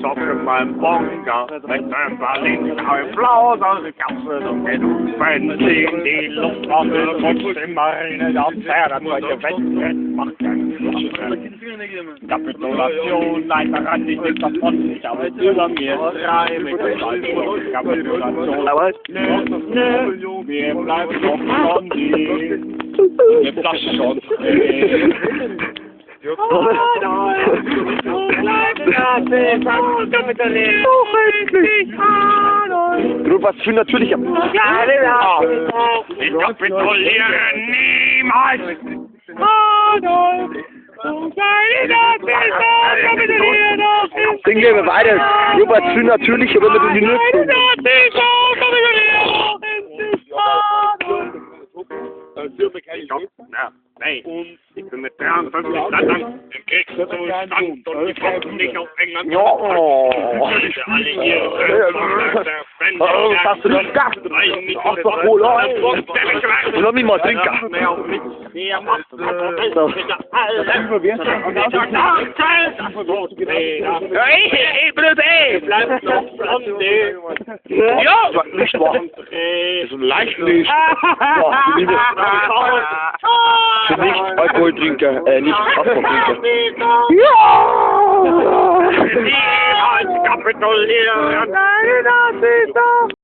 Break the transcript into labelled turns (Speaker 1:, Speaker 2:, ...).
Speaker 1: zocken mein Bonker mit einem Berliner Flauser, Kapsel und genug Benzin, die Luftwaffe putzt immer rein, das Pferdezeuge wegrennt, macht keinen Schluss. Kapitulation, leider ran ich nicht davon, ich habe über mir drei mit dem Kapitulation. Nö, wir bleiben doch schon die. Wir bleiben schon
Speaker 2: Du warst viel natürlicher.
Speaker 1: Ich kapituliere niemals!
Speaker 2: Singen wir weiter. Du warst viel natürlicher, wenn du die nützt.
Speaker 1: Nein, ich bin mit 53 Ländern im Kriegszustand und die Truppen nicht auf England.
Speaker 2: Ja. Was hast du denn gedacht? Ach doch wohl, lass mich mal trinken.
Speaker 1: Hey, blöd, ey! Bleib doch blonde!
Speaker 2: Ja, nicht wahr? Das ist ein Leichtlich. Für Nicht-Alkoholtrinker, Nicht-Alkoholtrinker.
Speaker 1: Niemals kapitulieren! Nein, das ist doch